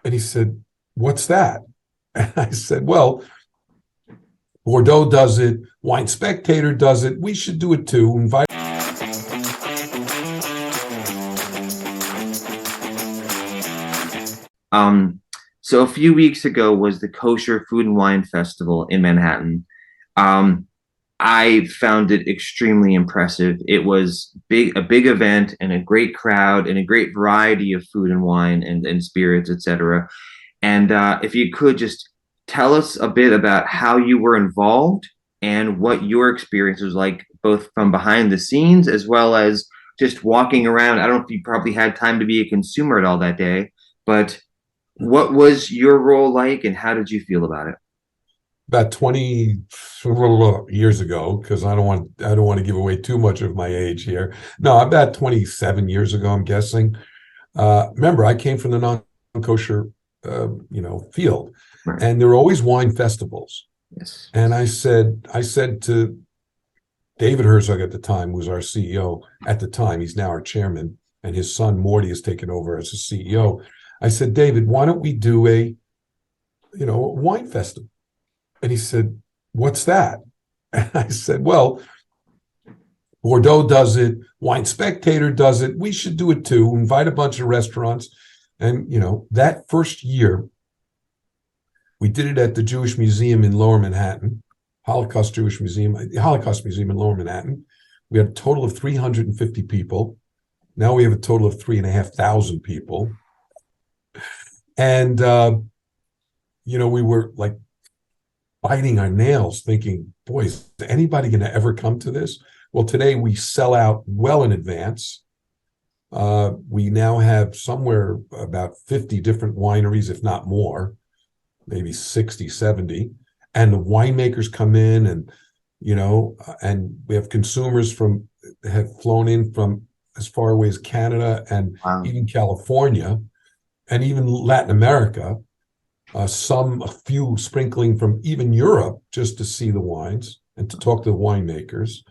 And he said, "What's that?" And I said, "Well, Bordeaux does it. Wine Spectator does it. We should do it too. Invite." Um, so a few weeks ago was the Kosher Food and Wine Festival in Manhattan. Um, I found it extremely impressive. It was a big event and a great crowd and a great variety of food and wine and spirits, etc. And if you could just tell us a bit about how you were involved and what your experience was like, both from behind the scenes as well as just walking around. I don't know if you probably had time to be a consumer at all that day, but what was your role like and how did you feel about it? About 20 years ago, because I don't want to give away too much of my age here. No, about 27 years ago, I'm guessing. Remember, I came from the non-kosher field, Right. and there were always wine festivals. Yes. And I said to David Herzog at the time, who was our CEO at the time, he's now our chairman, and his son Morty has taken over as the CEO. I said, David, why don't we do a wine festival? And he said, "What's that?" And I said, "Well, Bordeaux does it. Wine Spectator does it. We should do it too. Invite a bunch of restaurants." And, that first year, we did it at the Jewish Museum in Lower Manhattan, Holocaust Museum in Lower Manhattan. We had a total of 350 people. Now we have a total of 3,500 people. And, we were like biting our nails thinking, boy, is anybody going to ever come to this? Well, today we sell out well in advance. We now have somewhere about 50 different wineries, if not more, maybe 60, 70. And the winemakers come in and we have consumers have flown in from as far away as Canada and Wow. even California and even Latin America. A few sprinkling from even Europe just to see the wines and to talk to the winemakers.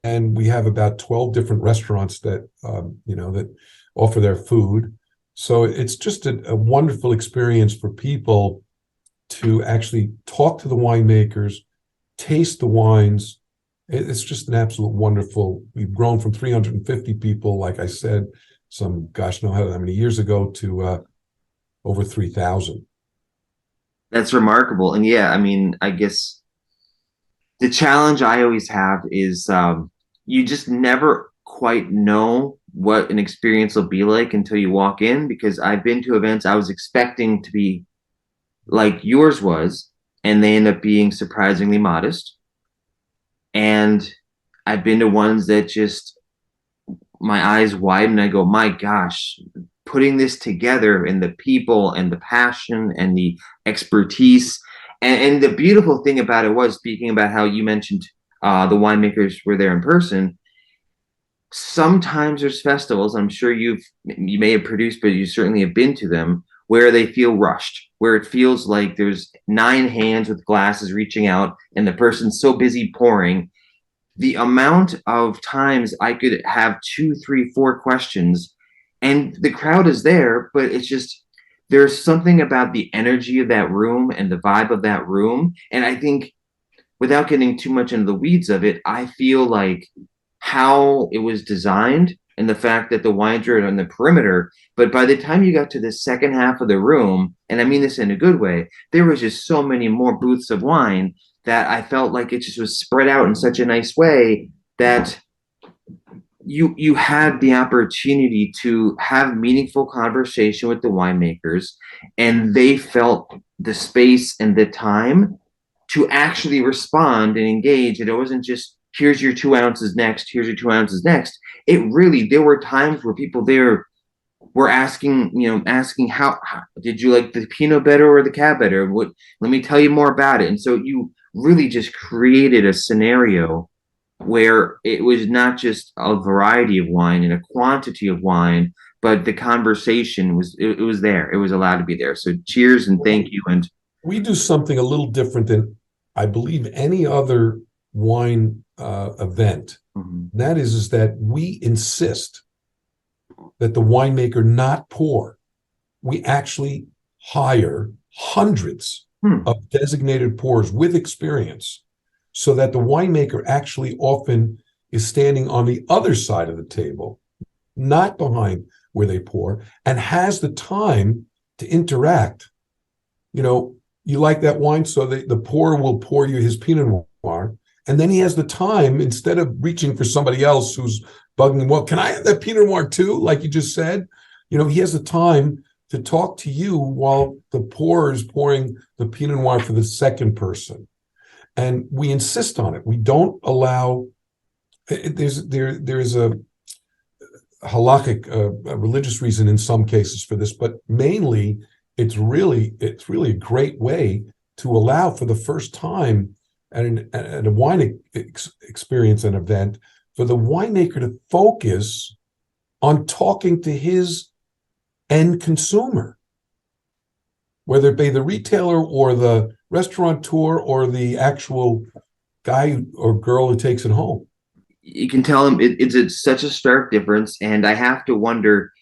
And we have about 12 different restaurants that offer their food. So it's just a wonderful experience for people to actually talk to the winemakers, taste the wines. It's just an absolute wonderful. We've grown from 350 people, like I said, gosh, know how many years ago, to over 3,000. That's remarkable. And yeah, I mean, I guess the challenge I always have is you just never quite know what an experience will be like until you walk in because I've been to events I was expecting to be like yours was, and they end up being surprisingly modest. And I've been to ones that just my eyes widen and I go, my gosh, putting this together and the people and the passion and the expertise. And the beautiful thing about it was speaking about how you mentioned the winemakers were there in person. Sometimes there's festivals, I'm sure you may have produced, but you certainly have been to them where they feel rushed, where it feels like there's nine hands with glasses reaching out and the person's so busy pouring the amount of times I could have two, three, four questions, and the crowd is there, but it's just there's something about the energy of that room and the vibe of that room. And I think without getting too much into the weeds of it, I feel like how it was designed and the fact that the wines are on the perimeter. But by the time you got to the second half of the room, and I mean this in a good way, there was just so many more booths of wine that I felt like it just was spread out in such a nice way that you had the opportunity to have meaningful conversation with the winemakers and they felt the space and the time to actually respond and engage. And it wasn't just here's your 2 ounces next, here's your 2 ounces next. It really there were times where people there were asking how did you like the Pinot better or the Cab better? What let me tell you more about it. And so you really just created a scenario where it was not just a variety of wine and a quantity of wine, but the conversation it was there. It was allowed to be there. So cheers and thank you. And We do something a little different than I believe any other wine event. Mhm. That is that we insist that the winemaker not pour. we actually hire hundreds of designated pourers with experience, so that the winemaker actually often is standing on the other side of the table, not behind where they pour, and has the time to interact. You like that wine, so the pourer will pour you his Pinot Noir, and then he has the time, instead of reaching for somebody else who's bugging him, well, can I have that Pinot Noir too, like you just said? He has the time to talk to you while the pourer is pouring the Pinot Noir for the second person. And we insist on it. We don't allow, there's a halakhic, a religious reason in some cases for this, but mainly it's really a great way to allow, for the first time at a wine experience, an event, for the winemaker to focus on talking to his end consumer, whether it be the retailer or the restaurateur or the actual guy or girl who takes it home. You can tell them it's such a stark difference. And I have to wonder,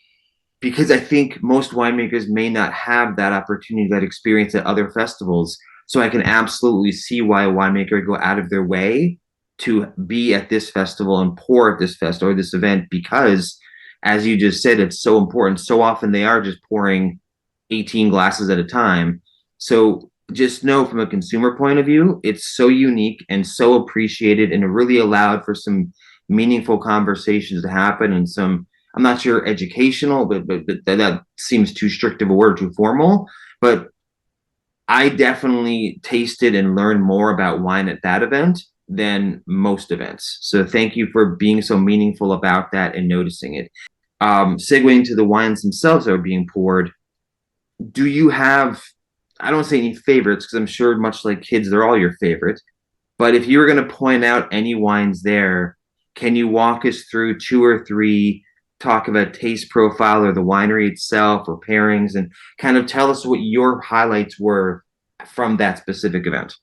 because I think most winemakers may not have that opportunity, that experience at other festivals. So I can absolutely see why a winemaker would go out of their way to be at this festival and pour at this festival or this event, because, as you just said, it's so important. So often they are just pouring 18 glasses at a time. So just know, from a consumer point of view, it's so unique and so appreciated, and it really allowed for some meaningful conversations to happen, and some, I'm not sure educational, but that seems too strict of a word, too formal. But I definitely tasted and learned more about wine at that event than most events. So thank you for being so meaningful about that and noticing it. Segueing to the wines themselves that are being poured, do you have, I don't say any favorites, because I'm sure, much like kids, they're all your favorite. But if you were going to point out any wines there, can you walk us through two or three, talk about taste profile or the winery itself or pairings, and kind of tell us what your highlights were from that specific event?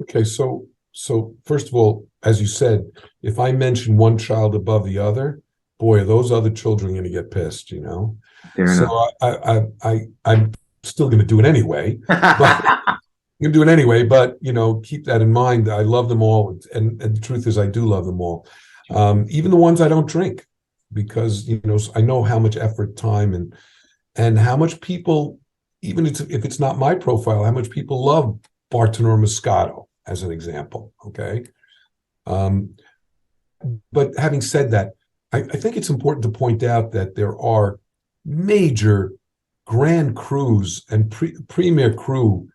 Okay, so first of all, as you said, if I mention one child above the other, boy, are those other children going to get pissed, Fair So I'm still going to do it anyway. But enough. I'm going to do it anyway, but keep that in mind. I love them all, and the truth is, I do love them all, even the ones I don't drink, because I know how much effort, time, and how much people, even if it's not my profile, how much people love Bartonor Moscato, as an example. Okay, but having said that, I think it's important to point out that there are major Grand Crus and Premier Cru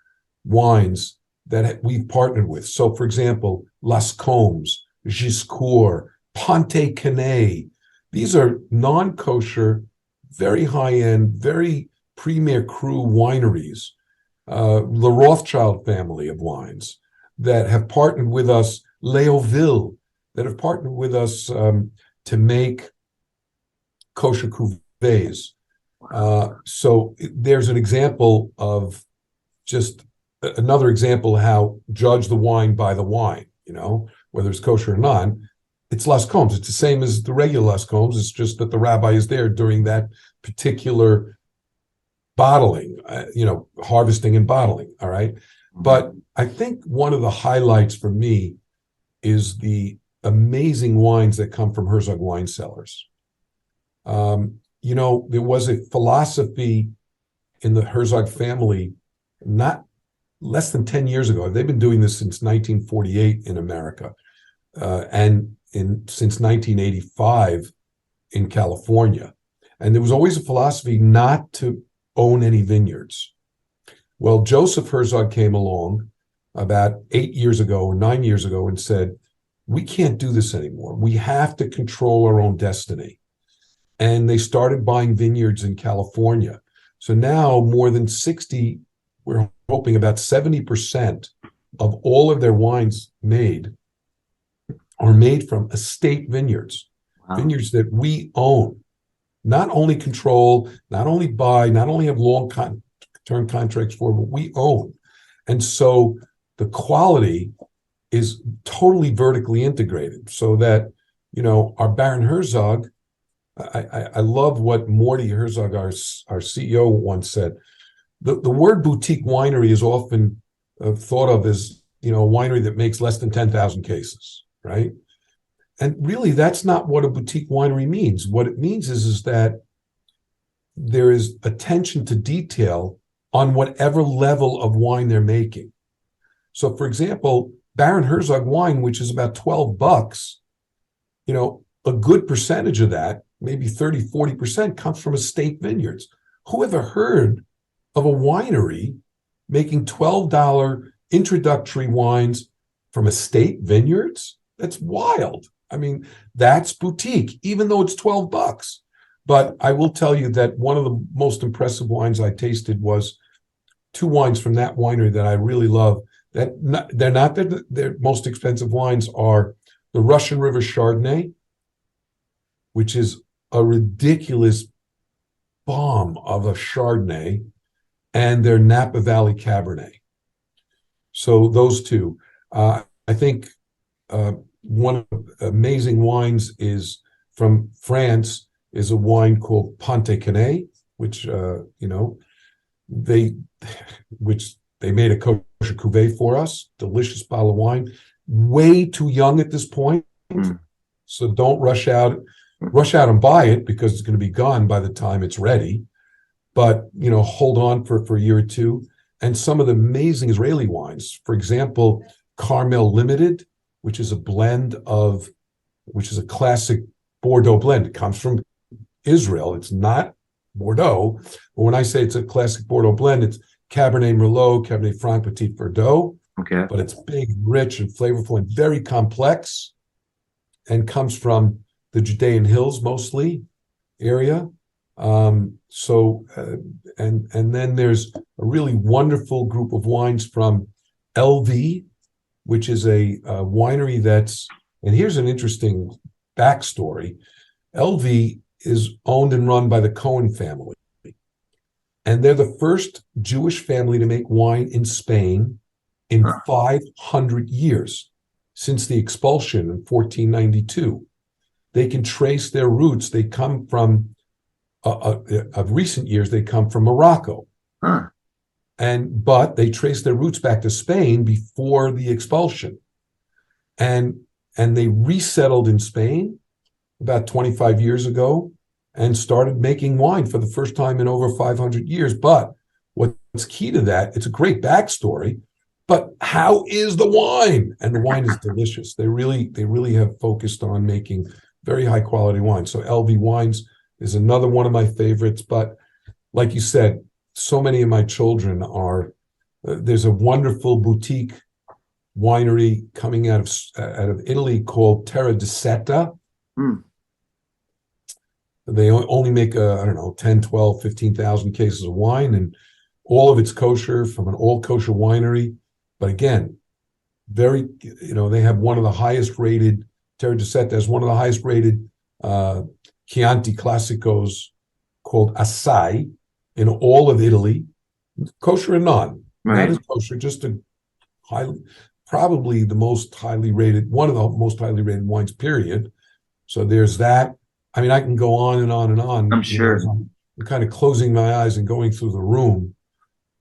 wines that we've partnered with. So, for example, Las Combes, Giscourt, Ponte Canet. These are non-kosher, very high-end, very Premier Cru wineries. The Rothschild family of wines that have partnered with us, Léoville, that have partnered with us to make kosher cuvées. So there's an example of just another example of how judge the wine by the wine, whether it's kosher or not. It's Las Combes. It's the same as the regular Las Combes. It's just that the rabbi is there during that particular bottling, harvesting and bottling. All right. But I think one of the highlights for me is the amazing wines that come from Herzog Wine Cellars. There was a philosophy in the Herzog family not less than 10 years ago. They've been doing this since 1948 in America, and since 1985 in California. And there was always a philosophy not to own any vineyards. Well, Joseph Herzog came along about 8 years ago or 9 years ago and said, we can't do this anymore. We have to control our own destiny. And they started buying vineyards in California. So now more than 60, we're hoping about 70% of all of their wines made are made from estate vineyards, vineyards that we own, not only control, not only buy, not only have long-term contracts for, but we own. And so the quality is totally vertically integrated, so that, our Baron Herzog, I love what Morty Herzog, our CEO, once said. The word boutique winery is often thought of as, a winery that makes less than 10,000 cases, right? And really, that's not what a boutique winery means. What it means is that there is attention to detail on whatever level of wine they're making. So, for example, Baron Herzog wine, which is about $12, a good percentage of that, maybe 30, 40%, comes from estate vineyards. Who ever heard of a winery making $12 introductory wines from estate vineyards? That's wild. I mean, that's boutique, even though it's $12. But I will tell you that one of the most impressive wines I tasted was two wines from that winery that I really love. They're not their most expensive wines are the Russian River Chardonnay, which is a ridiculous bomb of a Chardonnay, and their Napa Valley Cabernet. So those two. I think one of the amazing wines is from France is a wine called Pontet Canet, which they made a kosher cuvee for us. Delicious bottle of wine. Way too young at this point, so don't rush out and buy it because it's going to be gone by the time it's ready. But hold on for a year or two. And some of the amazing Israeli wines, for example, Carmel Limited, which is a classic Bordeaux blend. It comes from Israel. It's not Bordeaux. But when I say it's a classic Bordeaux blend, it's Cabernet Merlot, Cabernet Franc, Petit Verdot. Okay. But it's big, rich, and flavorful, and very complex, and comes from the Judean Hills mostly area. And then there's a really wonderful group of wines from LV, which is a winery and here's an interesting backstory. LV is owned and run by the Cohen family. And they're the first Jewish family to make wine in Spain in 500 years, since the expulsion in 1492. They can trace their roots. They come from, of recent years, they come from Morocco. But they trace their roots back to Spain before the expulsion. And they resettled in Spain about 25 years ago and started making wine for the first time in over 500 years. But what's key to that, it's a great backstory, but how is the wine? And the wine is delicious. They really have focused on making very high quality wine. So LV Wines is another one of my favorites. But like you said, so many of my children are, there's a wonderful boutique winery coming out of Italy called Terra di Seta. They only make, 10, 12, 15,000 cases of wine, and all of it's kosher from an all kosher winery. But again, they have one of the highest rated, Terra di Seta has one of the highest rated Chianti Classicos called Assai in all of Italy, kosher and non. Right. Not as kosher, just probably the most highly rated, one of the most highly rated wines, period. So there's that. I mean, I can go on and on and on. I'm sure. I'm kind of closing my eyes and going through the room.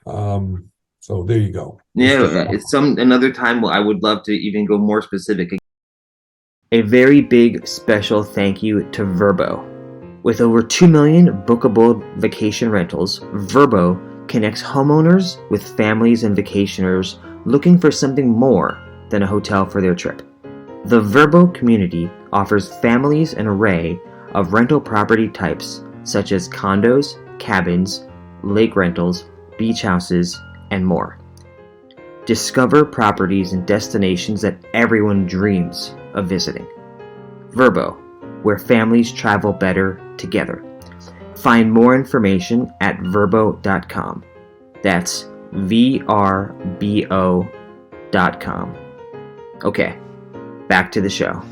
So there you go. Yeah, it's another time I would love to even go more specific. A very big special thank you to Vrbo. With over 2 million bookable vacation rentals, Vrbo connects homeowners with families and vacationers looking for something more than a hotel for their trip. The Vrbo community offers families an array of rental property types such as condos, cabins, lake rentals, beach houses, and more. Discover properties and destinations that everyone dreams of visiting. Vrbo, where families travel better together. Find more information at vrbo.com. That's VRBO.com. Okay, back to the show.